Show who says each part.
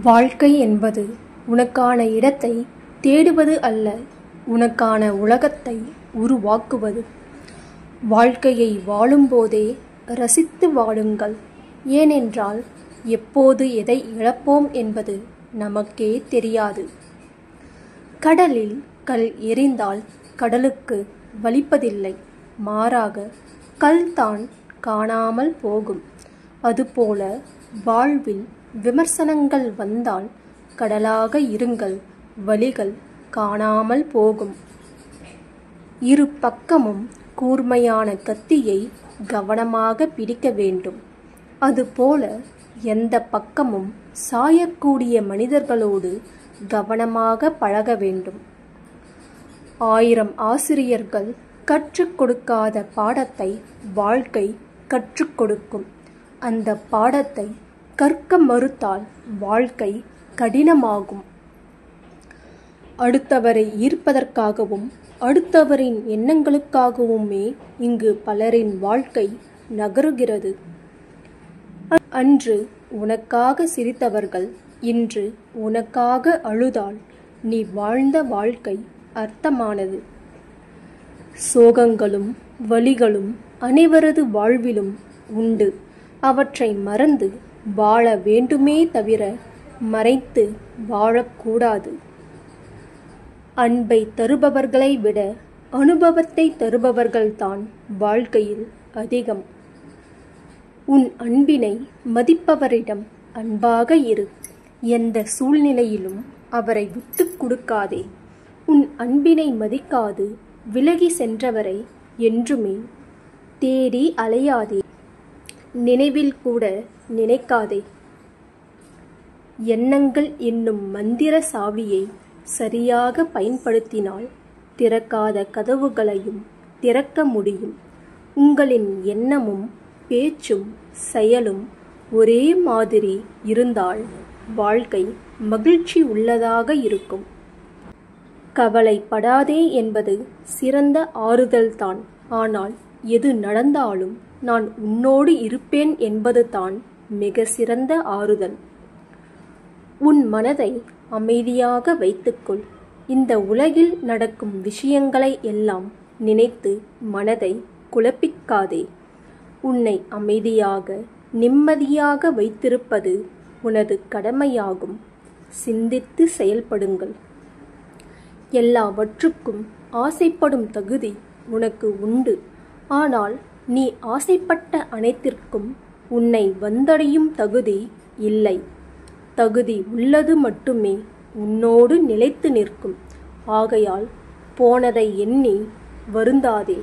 Speaker 1: வாழ்க்கை என்பது உனக்கான இடத்தை தேடுவது அல்ல, உனக்கான உலகத்தை உருவாக்குவது. வாழ்க்கையை வாழும்போதே ரசித்து வாழுங்கள். ஏனென்றால் எப்போது எதை இழப்போம் என்பது நமக்கே தெரியாது. கடலில் கல் எறிந்தால் கடலுக்கு வலிப்பதில்லை, மாறாக கல்தான் காணாமல் போகும். அதுபோல வாழ்வில் விமர்சனங்கள் வந்தால் கடலாக இருங்கள், வலிகள் காணாமல் போகும். இரு பக்கமும் கூர்மையான கத்தியை கவனமாக பிடிக்க வேண்டும். அதுபோல எந்த பக்கமும் சாயக்கூடிய மனிதர்களோடு கவனமாக பழக வேண்டும். 1000 ஆசிரியர்கள் கற்றுக் கொடுக்காத பாடத்தை வாழ்க்கை கற்றுக் கொடுக்கும். அந்த பாடத்தை கற்க மறுத்தால் வாழ்க்கை கடினமாகும். அடுத்தவரை ஈர்ப்பதற்காகவும் அடுத்தவரின் எண்ணங்களுக்காகவுமே இங்கு பலரின் வாழ்க்கை நகருகிறது. அன்று உனக்காக சிரித்தவர்கள் இன்று உனக்காக அழுதால் நீ வாழ்ந்த வாழ்க்கை அர்த்தமானது. சோகங்களும் வலிகளும் அனைவரது வாழ்விலும் உண்டு. அவற்றை மறந்து வாழ வேண்டுமே தவிர மறைத்து வாழக்கூடாது. அன்பை தருபவர்களை விட அனுபவத்தை தருபவர்கள்தான் வாழ்க்கையில் அதிகம். உன் அன்பினை மதிப்பவரிடம் அன்பாக இரு. எந்த சூழ்நிலையிலும் அவரை விட்டுக் கொடுக்காதே. உன் அன்பினை மதிக்காது விலகி சென்றவரை என்றுமே தேடி அலையாதே, நினைவில் கூட நினைக்காதே. எண்ணங்கள் என்னும் மந்திர சாவியை சரியாக பயன்படுத்தினால் திறக்காத கதவுகளையும் திறக்க முடியும். உங்களின் எண்ணமும் பேச்சும் செயலும் ஒரே மாதிரி இருந்தால் வாழ்க்கை மகிழ்ச்சி உள்ளதாக இருக்கும். கவலைப்படாதே என்பது சிறந்த ஆறுதல்தான். ஆனால் எது நடந்தாலும் நான் உன்னோடு இருப்பேன் என்பது தான் மிக சிறந்த ஆறுதல். உன் மனதை அமைதியாக வைத்துக்கொள். இந்த உலகில் நடக்கும் விஷயங்களை எல்லாம் நினைத்து மனதை குழப்பிக்காதே. உன்னை அமைதியாக நிம்மதியாக வைத்திருப்பது உனது கடமையாகும். சிந்தித்து செயல்படுங்கள். எல்லாவற்றுக்கும் ஆசைப்படும் தகுதி உனக்கு உண்டு. ஆனால் நீ ஆசைப்பட்ட அனைத்திற்கும் உன்னை வந்தடையும் தகுதி இல்லை. தகுதி உள்ளது மட்டுமே உன்னோடு நிலைத்து நிற்கும். ஆகையால் போனதை எண்ணி வருந்தாதே.